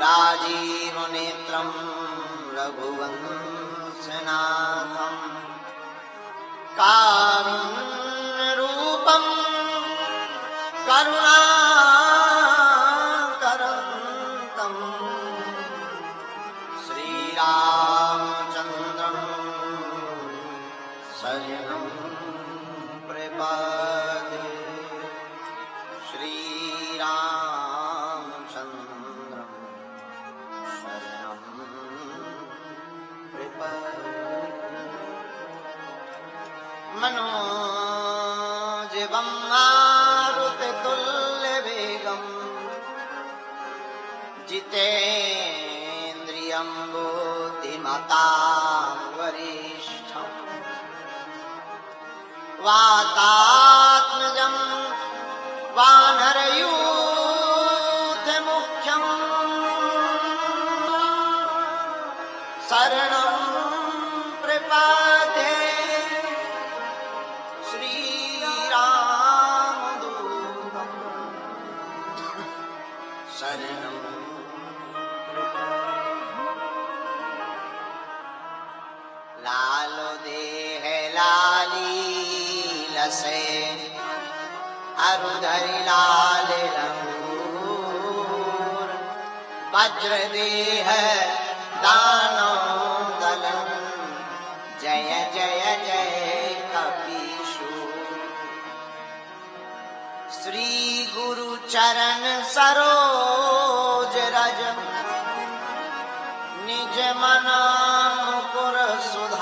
राजीवनेत्रं रघुवंशनाथं कारुण्यरूपं करुणाकरं श्रीरामचन्द्रं सजनं प्रपद्ये। श्रीरामचन्द्रं शरणं प्रपद्ये। मनोजवं मारुततुल्यवेगं जितेन्द्रियं बुद्धिमतां वरिष्ठं वातात्मजं वानरयूथमुख्यं शरणं प्रपद्ये। श्रीरामदूतं शरणं लालो देह लाली लसे अरुधरि लाल रंगूर वज्र देह दानव दलन जय जय जय कपीशूर। श्री गुरु चरण सरोज रज निज मन मुकुर सुधार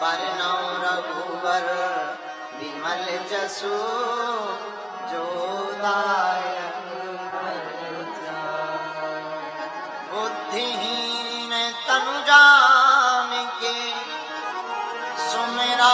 बरनौ रघुवर विमल जसु जो दायक बुद्धिहीन तनु जानिके सुमिरा।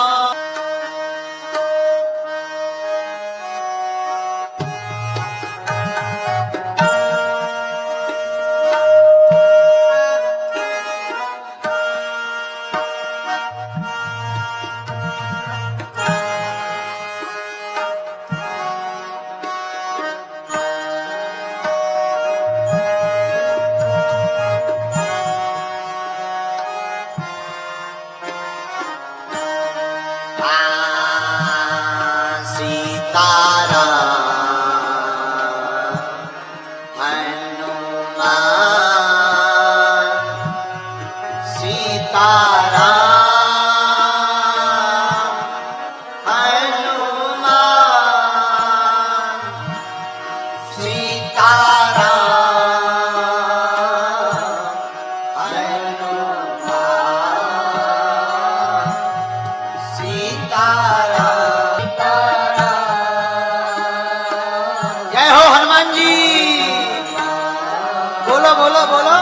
जय हो हनुमान जी। बोलो बोलो बोलो।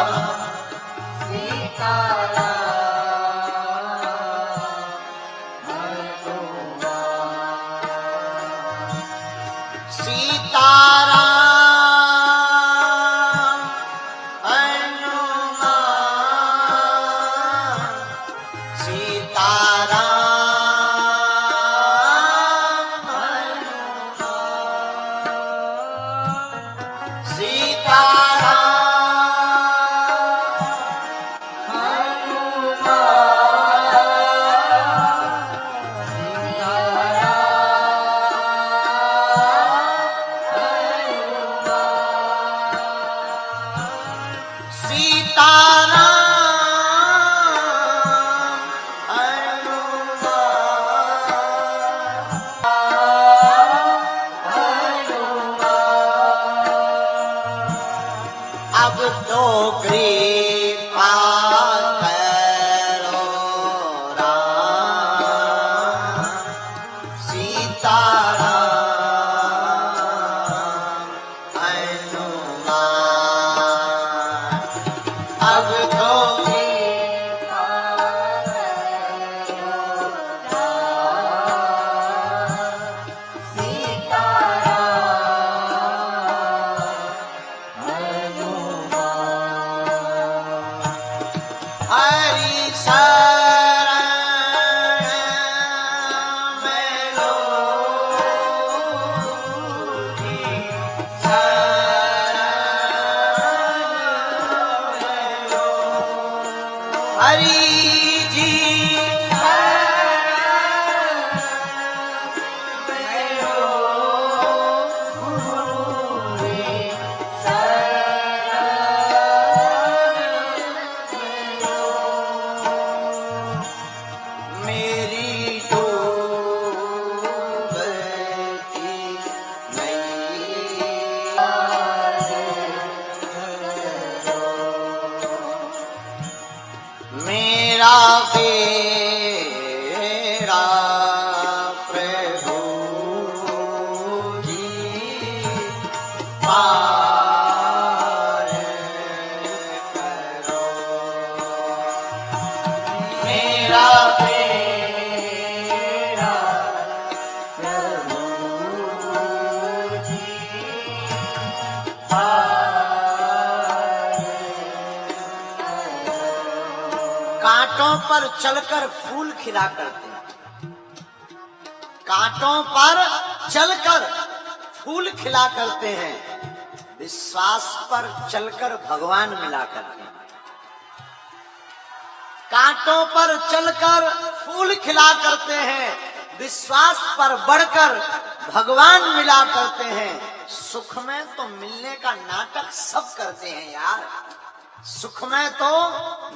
सीताराम हनुमान सीताराम हनुमान अब तो कृपा करो राम सीताराम हनुमान। अब तो कृपा करो राम सीताराम हनुमान। मेरा बेड़ा प्रभु जी पार करो। मेरा बेड़ा प्रभु जी पार करो। कांटों पर चलकर फूल खिला करते हैं, कांटों पर चलकर फूल खिला करते हैं, विश्वास पर चलकर भगवान मिला करते हैं। कांटों पर चलकर फूल खिला करते हैं, विश्वास पर बढ़कर भगवान मिला करते हैं। सुख में तो मिलने का नाटक सब करते हैं यार, सुख में तो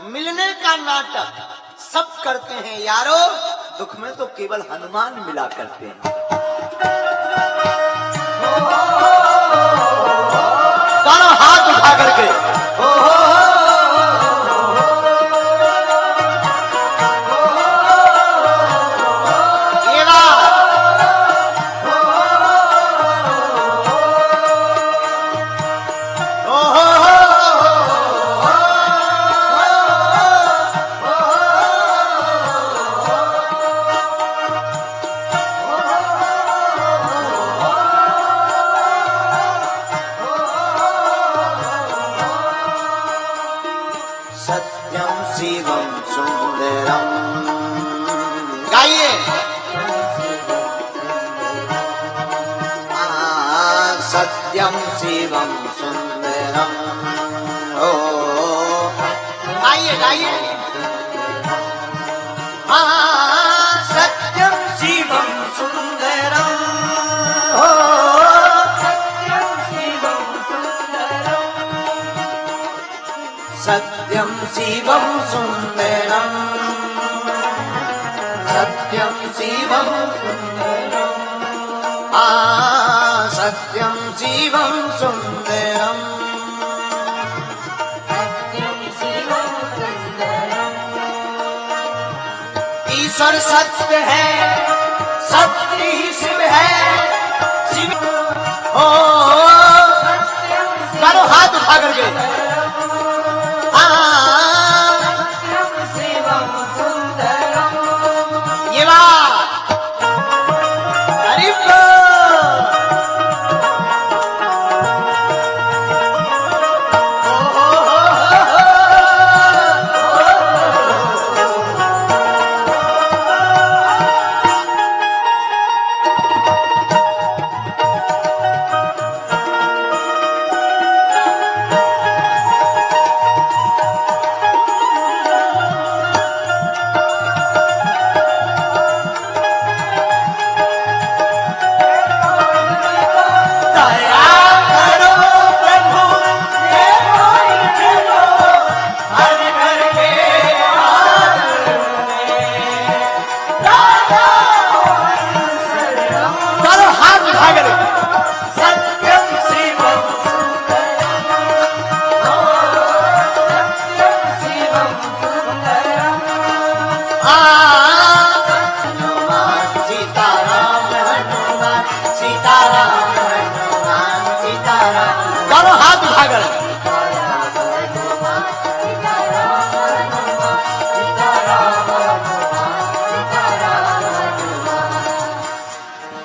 मिलने का नाटक सब करते हैं यारो, दुख में तो केवल हनुमान मिला करते हैं। दोनों हाथ उठा करके ये बात सत्यम शिवम सुंदरम गाइए। सत्यम शिवम सुंदरम ओ गाइए गाइए। सत्यम शिवम सुंदरम हो, सत्यम शिवम सुंदरम, सत्यम शिवम सुंदरम, सत्यम शिवम सुंदरम, सत्यम शिवम सुंदरम, सत्यम शिवम सुंदरम। ईश्वर सत्य है, सत्य ही शिव है, शिव ओ करो हाथ उठा करके। ये बात गरीब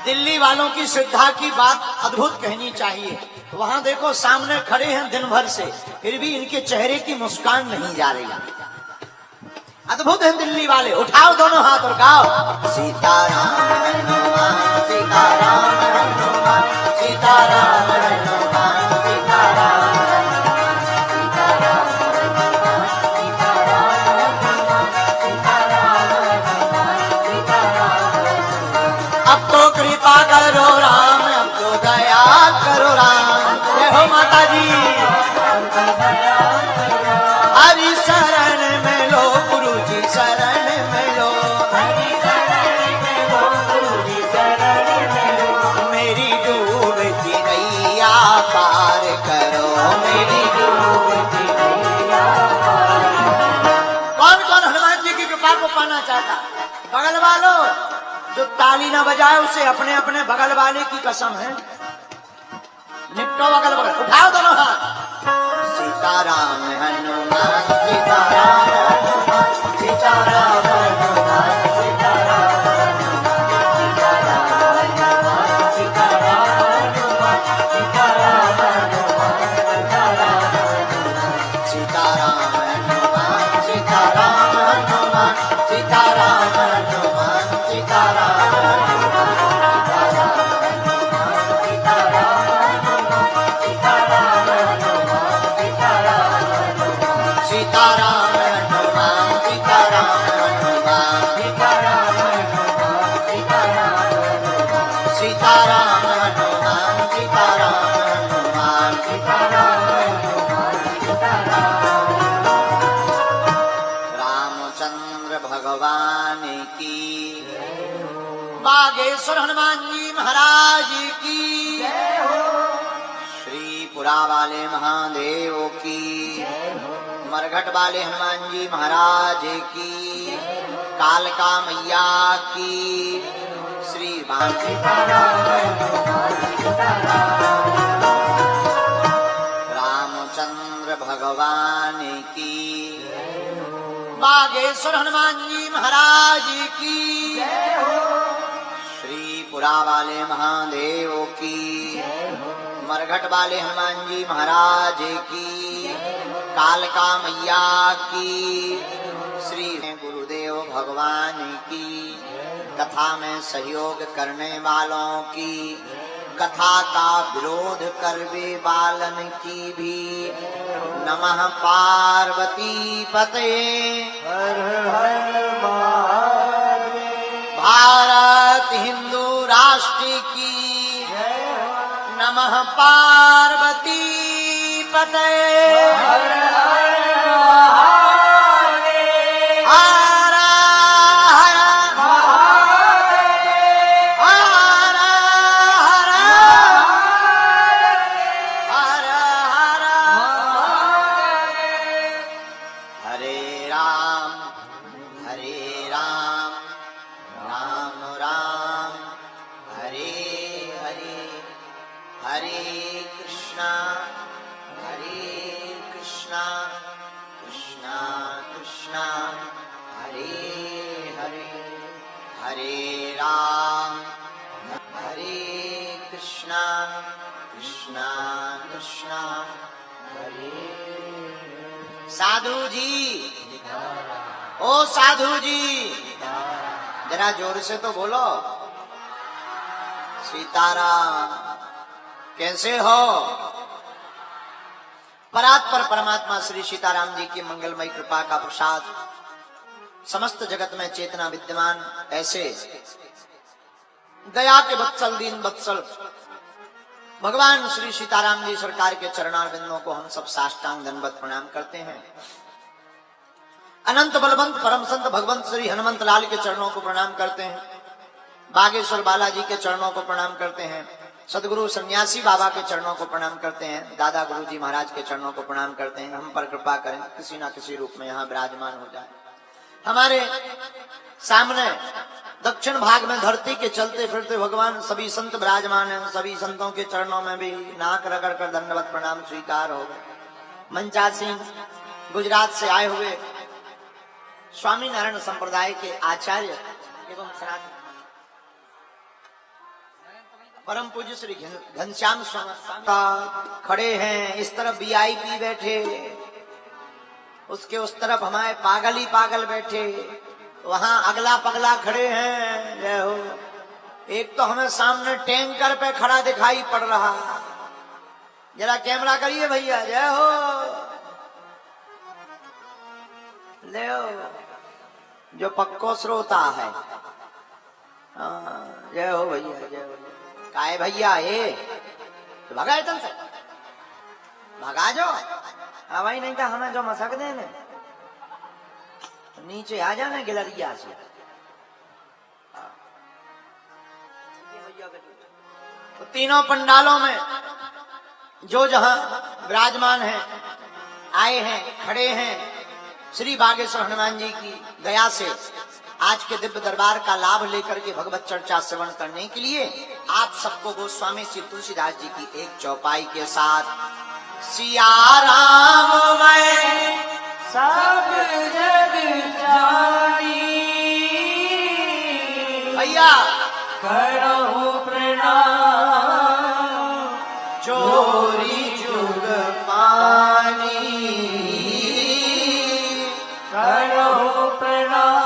दिल्ली वालों की श्रद्धा की बात अद्भुत कहनी चाहिए। वहां देखो सामने खड़े हैं दिन भर से, फिर भी इनके चेहरे की मुस्कान नहीं जा रही। अद्भुत है दिल्ली वाले। उठाओ दोनों हाथ और गाओ सीताराम हनुमान सीताराम हनुमान सीताराम हनुमान सीताराम अब तो कृपा करो राम, अब तो दया करो राम। जय हो माता जी। हरि शरण में लो गुरु जी शरण में लो, हरि शरण में लो गुरु जी शरण में लो। मेरी डूबती नैया पार करो, मेरी डूबती नैया पार करो। कौन कौन हनुमान जी की जाता। बगल वालों, जो ताली ना बजाए उसे अपने अपने बगल वाले की कसम है। निपटो बगल बगल, उठाओ दोनों हाथ। सीताराम हनुमान सीताराम हनुमान सीताराम हनुमान सीताराम बागेश्वर हनुमान जी महाराज की जय हो। श्रीपुरा वाले महादेव की, मरघट वाले हनुमान जी महाराज की, कालका मैया की, श्री रामचंद्र भगवान की, बागेश्वर हनुमान जी महाराज की जय हो। श्रीपुरा वाले महादेव की, मरघट वाले हनुमान जी महाराज की, कालका मैया की, श्री गुरुदेव भगवान की, कथा में सहयोग करने वालों की, कथा का विरोध करवे वालन की भी नमः। पार्वती पते हर हर महादेव। भारत हिंदू राष्ट्र की नमः। पार्वती पते हर हर महादेव। हर हर महादेव। हर हर हर हर महादेव। हरे राम राम राम हरे हरे, हरे कृष्णा कृष्णा कृष्णा हरे हरे, हरे राम हरे कृष्णा कृष्णा हरे। साधु जी, ओ साधु जी, जरा जोर से तो बोलो। सीताराम, कैसे हो? परात्पर परमात्मा श्री सीताराम जी की मंगलमय कृपा का प्रसाद समस्त जगत में चेतना विद्यमान ऐसे दया के वत्सल दीन वत्सल भगवान श्री सीताराम जी सरकार के चरणारविंदों को हम सब साष्टांग दंडवत प्रणाम करते हैं। अनंत बलवंत परम संत भगवंत श्री हनुमंत लाल के चरणों को प्रणाम करते हैं। बागेश्वर बालाजी के चरणों को प्रणाम करते हैं। सदगुरु सन्यासी बाबा के चरणों को प्रणाम करते हैं। दादा गुरु जी महाराज के चरणों को प्रणाम करते हैं। हम पर कृपा करें, किसी ना किसी रूप में यहाँ विराजमान हो जाए। हमारे सामने दक्षिण भाग में धरती के चलते फिरते भगवान सभी संत विराजमान हैं। सभी संतों के चरणों में भी नाक रगड़ कर दंडवत प्रणाम स्वीकार हो गए। मंचासी गुजरात से आए हुए स्वामी नारायण संप्रदाय के आचार्य एवं सनातन परम पूज्य श्री घनश्याम स्वामी खड़े हैं। इस तरफ वीआईपी बैठे, उसके उस तरफ हमारे पागल ही पागल बैठे, वहां अगला पगला खड़े हैं। जय हो। एक तो हमें सामने टैंकर पे खड़ा दिखाई पड़ रहा, जरा कैमरा करिए भैया। जय हो। ले जो पक्को श्रोता है। जय हो भैया, जय हो। काहे भैया ये तो भगा तुम से, भगा जो। भाई नहीं था हमें जो मसक देने, नीचे आ जाना गिलरिया से। तो तीनों पंडालों में जो जहां विराजमान हैं, आए हैं, खड़े हैं, श्री बागेश्वर हनुमान जी की दया से आज के दिव्य दरबार का लाभ लेकर के भगवत चर्चा श्रवण करने के लिए आप सबको गोस्वामी श्री तुलसीदास जी की एक चौपाई के साथ सिया राम मैं सब जग जानी भैया करो प्रणाम चोरी जुग पानी करो प्रणाम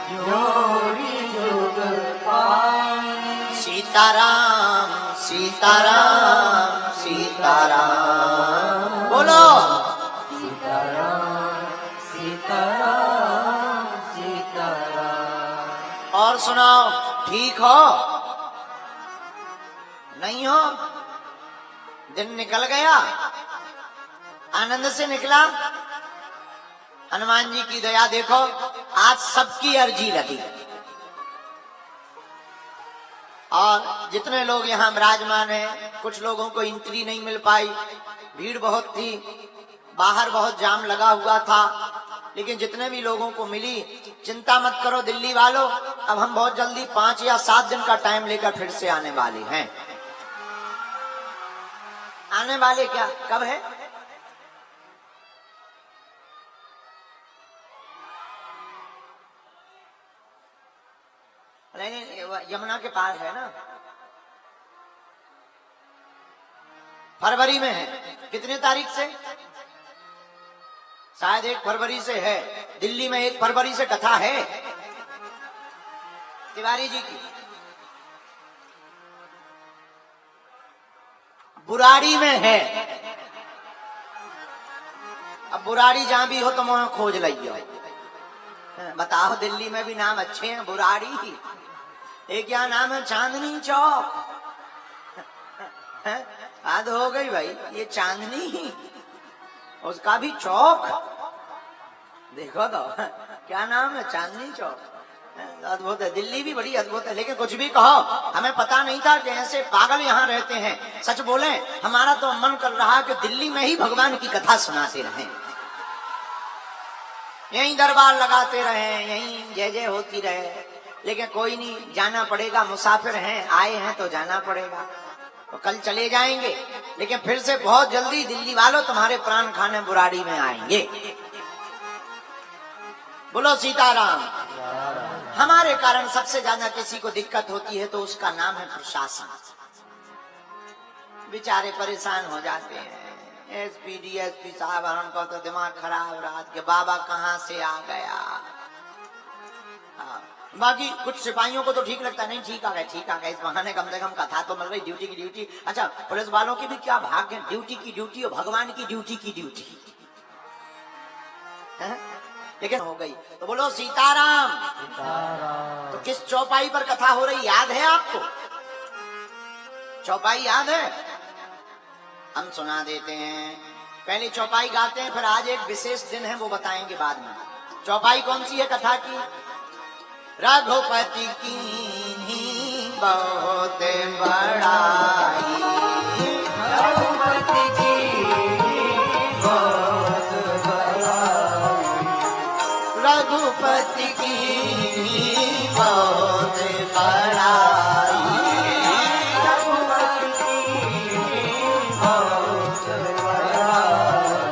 जोरी जुग पानी सीताराम सीताराम सीताराम बोलो सीताराम सीताराम सीताराम। और सुनाओ, ठीक हो नहीं हो? दिन निकल गया, आनंद से निकला। हनुमान जी की दया देखो, आज सबकी अर्जी लगी और जितने लोग यहाँ विराजमान हैं, कुछ लोगों को एंट्री नहीं मिल पाई, भीड़ बहुत थी, बाहर बहुत जाम लगा हुआ था, लेकिन जितने भी लोगों को मिली, चिंता मत करो दिल्ली वालों, अब हम बहुत जल्दी 5 या 7 दिन का टाइम लेकर फिर से आने वाले हैं। आने वाले क्या, कब है? यमुना के पार है ना, फरवरी में है। कितने तारीख से? शायद 1 फरवरी से है। दिल्ली में 1 फरवरी से कथा है तिवारी जी की। बुराड़ी में है। अब बुराड़ी जहां भी हो तो वहां खोज लियो। बताओ, दिल्ली में भी नाम अच्छे हैं, बुराड़ी। एक क्या नाम है? चांदनी चौक। याद हो गई भाई, ये चांदनी, उसका भी चौक। देखो तो क्या नाम है, चांदनी चौक। अद्भुत है, दिल्ली भी बड़ी अद्भुत है। लेकिन कुछ भी कहो, हमें पता नहीं था कि ऐसे पागल यहाँ रहते हैं। सच बोले, हमारा तो मन कर रहा कि दिल्ली में ही भगवान की कथा सुनाते रहें, यहीं दरबार लगाते रहें, यहीं जय जय होती रहे। लेकिन कोई नहीं, जाना पड़ेगा, मुसाफिर हैं, आए हैं तो जाना पड़ेगा। तो कल चले जाएंगे, लेकिन फिर से बहुत जल्दी दिल्ली वालों तुम्हारे प्राण खाने बुराड़ी में आएंगे। बोलो सीताराम। हमारे कारण सबसे ज्यादा किसी को दिक्कत होती है तो उसका नाम है प्रशासन। बेचारे परेशान हो जाते हैं। एसपी डीएसपी साहब, हमको तो दिमाग खराब रात के, बाबा कहाँ से आ गया। बाकी कुछ सिपाहियों को तो ठीक लगता है, नहीं ठीक आ गए, ठीक आ गए, इस बहाने कम से कम कथा तो मिल रही, ड्यूटी की ड्यूटी। अच्छा, पुलिस वालों की भी क्या भाग्य, ड्यूटी की ड्यूटी और भगवान की ड्यूटी की ड्यूटी। लेकिन हो गई तो बोलो सीताराम। तो किस चौपाई पर कथा हो रही, याद है आपको? चौपाई याद है? हम सुना देते हैं। पहले चौपाई गाते हैं, फिर आज एक विशेष दिन है, वो बताएंगे बाद में। चौपाई कौन सी है कथा की? रघुपति की बहुत बड़ाई, रघुपति की बहुत बड़ाई, रघुपति की बहुत बड़ाई, रघुपति की बहुत बड़ाई।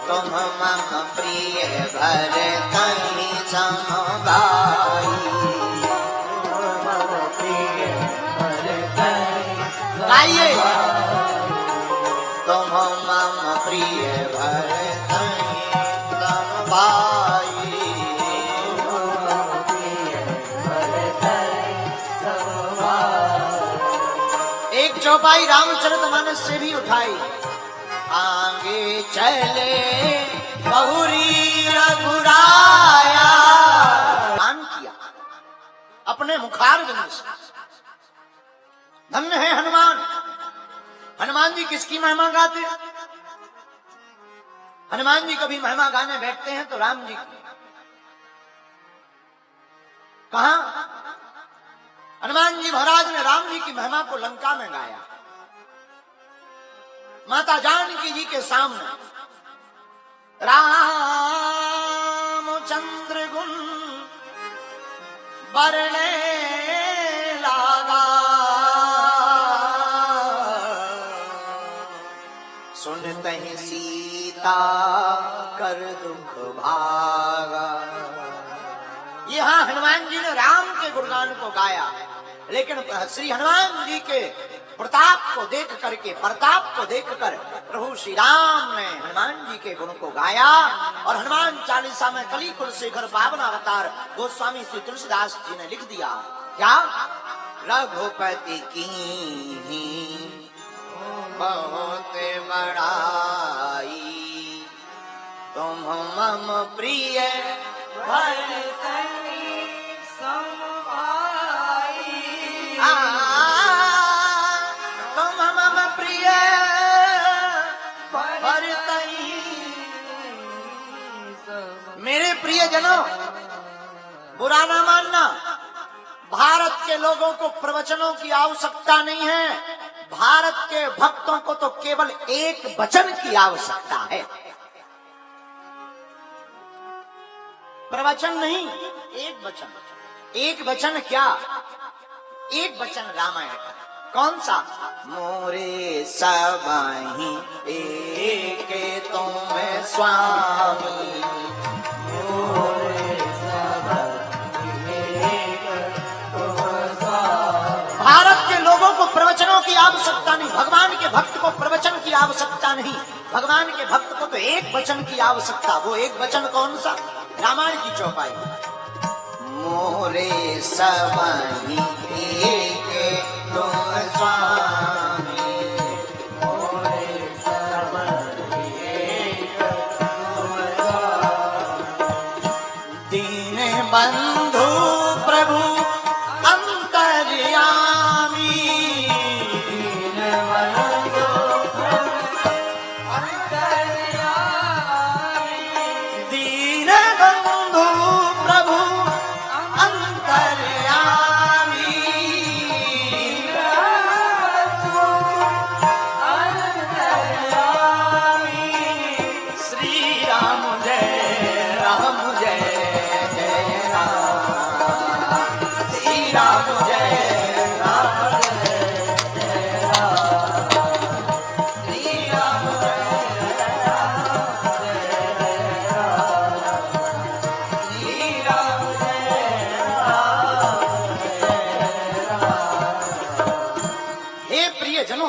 तुम मम प्रिय भरतहि समभाई, गाइए। तुम मम प्रिय भरतहि समभाई, एक चौपाई रामचरितमानस से भी उठाई। आगे चले बहुरी रघुराया, मान किया अपने मुखार बिंद से। धन्य है हनुमान। हनुमान जी किसकी महिमा गाते? हनुमान जी कभी महिमा गाने बैठते हैं तो राम जी की। कहा? हनुमान जी महाराज ने राम जी की महिमा को लंका में गाया, माता जानकी जी के सामने। रामचंद्र बरने लागा। सुनते ही सीता कर दुख भागा। यहाँ हनुमान जी ने राम के गुणगान को गाया, लेकिन श्री हनुमान जी के प्रताप को देख करके, प्रताप को देखकर प्रभु श्री राम ने हनुमान जी के गुण को गाया। और हनुमान चालीसा में कली कुलशेखर पावन अवतार गोस्वामी श्री तुलसीदास जी ने लिख दिया क्या? रघुपति की बहुत बड़ाई, तुम मम प्रिय भरतहि सम भाई। तुम मम प्रिय भरतहि। मेरे प्रिय जनों, बुरा ना मानना, भारत के लोगों को प्रवचनों की आवश्यकता नहीं है। भारत के भक्तों को तो केवल एक वचन की आवश्यकता है। प्रवचन नहीं, एक वचन। एक वचन क्या? एक वचन रामायण का। कौन सा? मोरे सबहि एक तुम स्वामी, मोरे सबहि एक तुम स्वामी। भारत के लोगों को प्रवचनों की आवश्यकता नहीं, भगवान के भक्त को प्रवचन की आवश्यकता नहीं। भगवान के भक्त को तो एक वचन की आवश्यकता। वो एक वचन कौन सा? रामायण की चौपाई, मोरे सबहि एक तुम स्वामी, मोरे सबहि एक तुम स्वामी। दीन बंधु प्रभु अंतर्यामी, दीन बंधु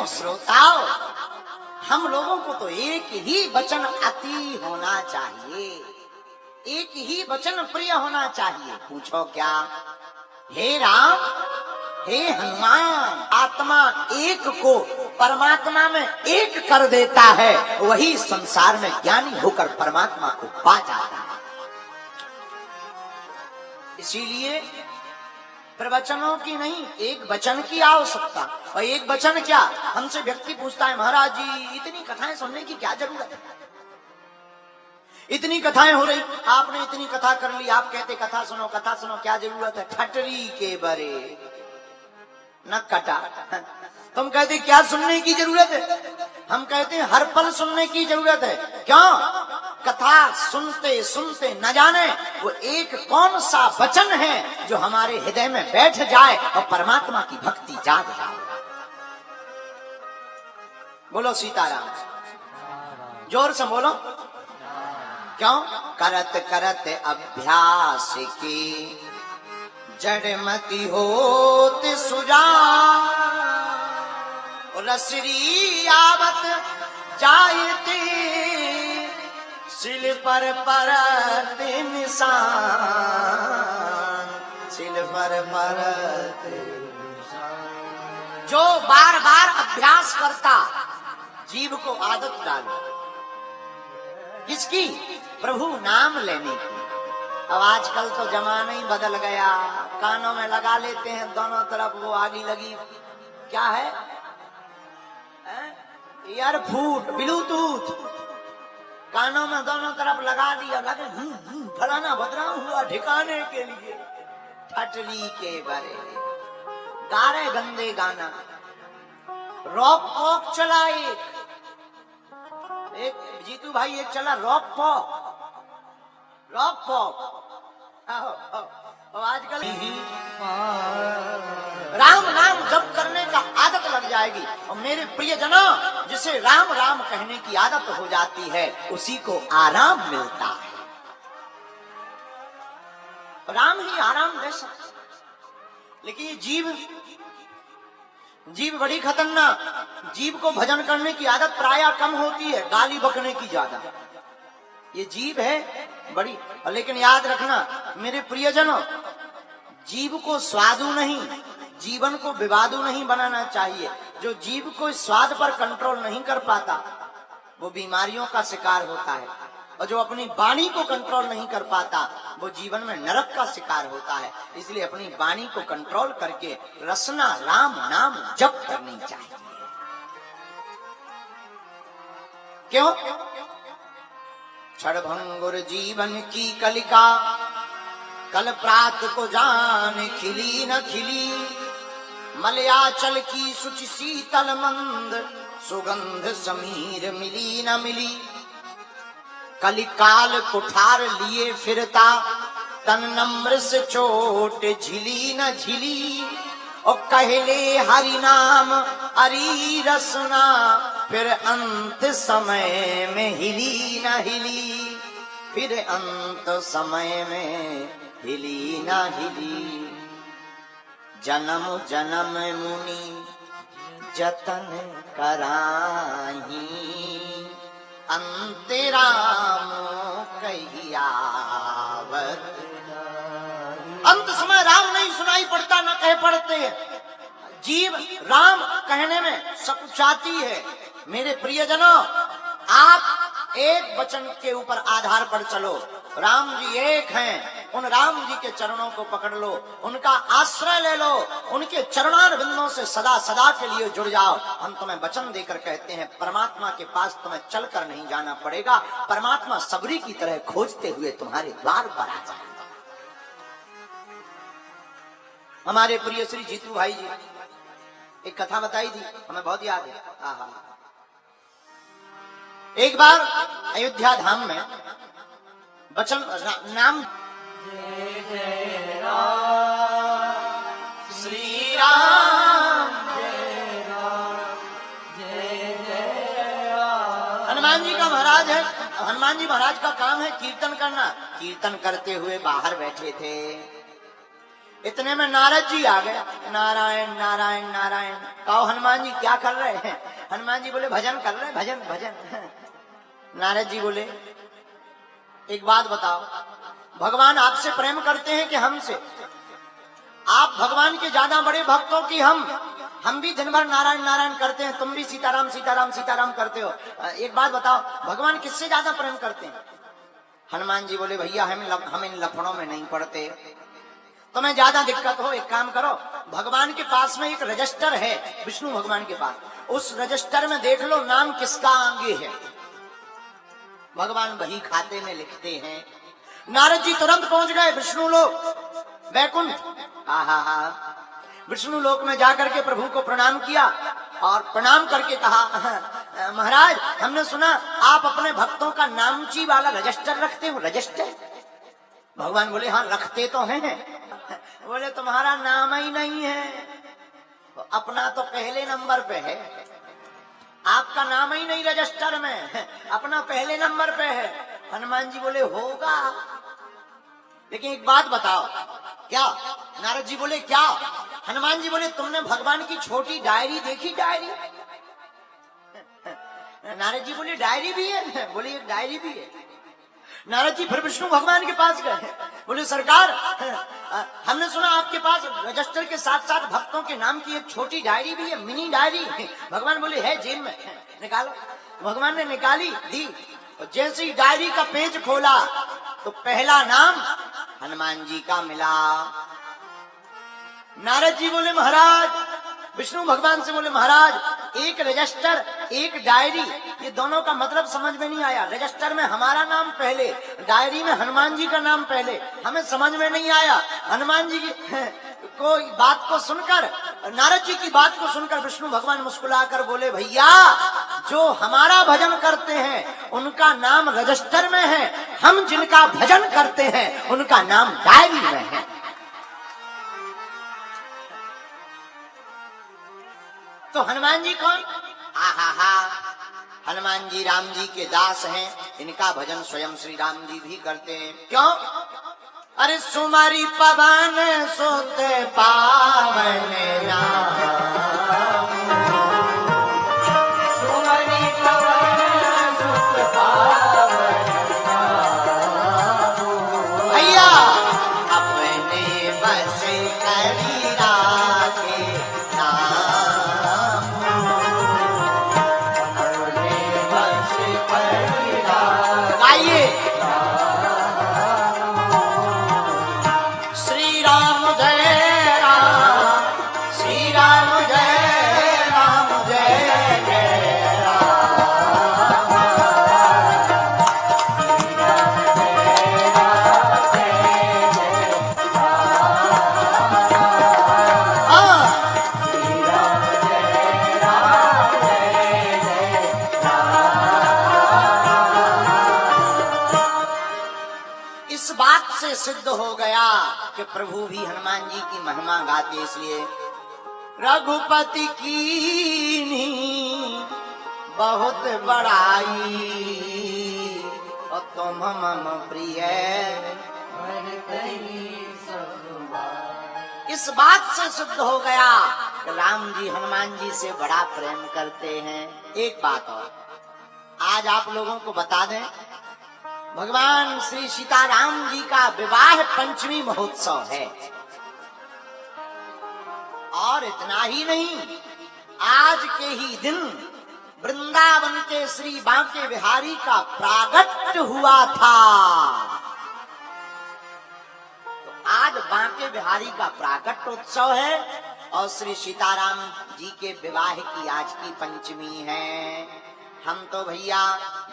श्रोताओं, हम लोगों को तो एक ही वचन अति होना चाहिए, एक ही वचन प्रिय होना चाहिए। पूछो क्या? हे राम, हे हनुमान, आत्मा एक को परमात्मा में एक कर देता है, वही संसार में ज्ञानी होकर परमात्मा को पा जाता है। इसीलिए प्रवचनों की नहीं, एक वचन की आवश्यकता। और एक वचन क्या? हमसे व्यक्ति पूछता है, महाराज जी इतनी कथाएं सुनने की क्या जरूरत है? इतनी कथाएं हो रही, आपने इतनी कथा कर ली, आप कहते कथा सुनो कथा सुनो, क्या जरूरत है? खटरी के बरे न कटा। तुम कहते क्या सुनने की जरूरत है? हम कहते हैं हर पल सुनने की जरूरत है। क्यों? कथा सुनते सुनते न जाने वो एक कौन सा वचन है जो हमारे हृदय में बैठ जाए और परमात्मा की भक्ति जाग जाए। बोलो सीताराम, जोर से बोलो। क्यों? करत करत अभ्यास की जड़मति होत सुजान, रसरी आवत जायते सिल पर परत निशान, सिल पर परत निशान। जो बार बार अभ्यास करता, जीव को आदत डालो किसकी? प्रभु नाम लेने की। अब आजकल तो जमाना ही बदल गया, कानों में लगा लेते हैं दोनों तरफ, वो आगी लगी क्या है? ईयरफूट, ब्लूटूथ, कानों में दोनों तरफ लगा दिया, लगे फलाना भद्राम हुआ ठिकाने के लिए। ठटरी के बरे गा रहे गंदे गाना। रॉक पॉप चला, एक जीतू भाई एक चला रॉक पॉप, रॉक पॉप। और आजकल राम नाम जप करने का आदत लग जाएगी, और मेरे प्रियजनों जिसे राम राम कहने की आदत हो जाती है उसी को आराम मिलता है। राम ही आराम दे सकता। लेकिन ये जीव बड़ी खतरनाक। जीव को भजन करने की आदत प्रायः कम होती है, गाली बकने की ज्यादा। ये जीव है बड़ी। लेकिन याद रखना मेरे प्रियजनों, जीव को स्वादु नहीं, जीवन को विवादु नहीं बनाना चाहिए। जो जीव को स्वाद पर कंट्रोल नहीं कर पाता वो बीमारियों का शिकार होता है, और जो अपनी वाणी को कंट्रोल नहीं कर पाता वो जीवन में नरक का शिकार होता है। इसलिए अपनी वाणी को कंट्रोल करके रसना राम नाम जप करनी चाहिए। क्यों? क्षणभंगुर जीवन की कलिका, कल प्रात को जान खिली न खिली। मलयाचल की सुचि शीतल मंद, सुगंध समीर मिली न मिली। कलिकाल कुठार लिए फिरता, तन नम्र से चोट झिली न झिली। और कहले हरि नाम अरी रसना, फिर अंत समय में हिली न हिली। फिर अंत समय में हिली न हिली। जन्म जन्म मुनि जतन कराही, अंतराम कहियावत। अंत समय राम नहीं सुनाई पड़ता, न कह पड़ते। जीव राम कहने में सकुचाती है। मेरे प्रियजनों, आप एक वचन के ऊपर आधार पर चलो। राम जी एक हैं, उन राम जी के चरणों को पकड़ लो, उनका आश्रय ले लो, उनके चरणारविंदों से सदा सदा के लिए जुड़ जाओ। हम तुम्हें वचन देकर कहते हैं परमात्मा के पास तुम्हें चलकर नहीं जाना पड़ेगा। परमात्मा सबरी की तरह खोजते हुए तुम्हारे द्वार पर आ जाएगा। हमारे प्रिय श्री जीतू भाई जी एक कथा बताई थी, हमें बहुत याद है। आहा, एक बार अयोध्या धाम में वचन नाम जय जय राम श्री राम, जय राम जय जय राम। हनुमान जी का महाराज है। हनुमान जी महाराज का काम है कीर्तन करना। कीर्तन करते हुए बाहर बैठे थे, इतने में नारद जी आ गए। नारायण नारायण नारायण। कहो हनुमान जी क्या कर रहे हैं? हनुमान जी बोले भजन कर रहे, भजन भजन। नारद जी बोले एक बात बताओ, भगवान आपसे प्रेम करते हैं कि हमसे? आप भगवान के ज्यादा बड़े भक्तों की हम भी दिन भर नारायण नारायण करते हैं, तुम भी सीताराम सीताराम सीताराम करते हो। एक बात बताओ, भगवान किससे ज्यादा प्रेम करते हैं? हनुमान जी बोले भैया हम इन लफड़ों में नहीं पड़ते। तुम्हें ज्यादा दिक्कत हो, एक काम करो, भगवान के पास में एक रजिस्टर है, विष्णु भगवान के पास, उस रजिस्टर में देख लो नाम किसका आगे है। भगवान वही खाते में लिखते हैं। नारद जी तुरंत पहुंच गए विष्णु लोक वैकुंठ। आहा, विष्णु लोक में जाकर के प्रभु को प्रणाम किया और प्रणाम करके कहा महाराज हमने सुना आप अपने भक्तों का नामची वाला रजिस्टर रखते हो। रजिस्टर? भगवान बोले हाँ रखते तो हैं। बोले तुम्हारा नाम ही नहीं है, अपना तो पहले नंबर पे है, आपका नाम ही नहीं रजिस्टर में, अपना पहले नंबर पे है। हनुमान जी बोले होगा, लेकिन एक बात बताओ क्या? नारद जी बोले क्या? हनुमान जी बोले तुमने भगवान की छोटी डायरी देखी? डायरी? नारद जी बोले डायरी भी है? बोले एक डायरी भी है। नारद जी फिर विष्णु भगवान के पास गए, बोले सरकार हमने सुना आपके पास रजिस्टर के साथ साथ भक्तों के नाम की एक छोटी डायरी भी है, मिनी डायरी। भगवान बोले है जेब में, निकालो। भगवान ने निकाली, दी। जैसे ही डायरी का पेज खोला तो पहला नाम हनुमान जी का मिला। नारद जी बोले महाराज, विष्णु भगवान से बोले महाराज एक रजिस्टर एक डायरी, ये दोनों का मतलब समझ में नहीं आया। रजिस्टर में हमारा नाम पहले, डायरी में हनुमान जी का नाम पहले, हमें समझ में नहीं आया। हनुमान जी को बात को सुनकर, नारद जी की बात को सुनकर विष्णु भगवान मुस्कुराकर बोले भैया जो हमारा भजन करते हैं उनका नाम रजिस्टर में है, हम जिनका भजन करते हैं उनका नाम डायरी में है। तो हनुमान जी कौन? आहा, हनुमान जी राम जी के दास हैं। इनका भजन स्वयं श्री राम जी भी करते हैं। क्यों? अरे सुमारी पवन सुत पावन नाम, सुमरि पवन सुत पावन नाम। भैया अपने बस करी राखे नाम, अपने बस करी राखे आइए श्री राम जय राम, श्री राम जय राम, जय जय राम। हाँ, इस बात से सिद्ध हो गया कि प्रभु भी हनुमान जी की महिमा गाते। इसलिए रघुपति की बहुत बड़ाई और तुम मम प्रिय। भरतहि सब भाई। इस बात से सिद्ध हो गया कि राम जी हनुमान जी से बड़ा प्रेम करते हैं। एक बात और आज आप लोगों को बता दें, भगवान श्री सीताराम जी का विवाह पंचमी महोत्सव है। और इतना ही नहीं, आज के ही दिन वृंदावन के श्री बांके बिहारी का प्रागट्य हुआ था। तो आज बांके बिहारी का प्रागट्य उत्सव है और श्री सीताराम जी के विवाह की आज की पंचमी है। हम तो भैया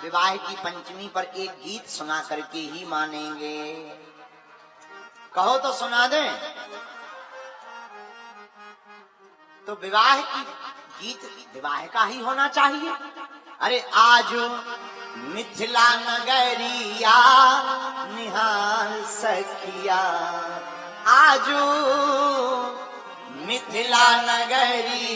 विवाह की पंचमी पर एक गीत सुना करके ही मानेंगे। कहो तो सुना दें। तो विवाह की गीत विवाह का ही होना चाहिए। अरे आज मिथिला नगरिया निहाल सखिया, आज मिथिला नगरी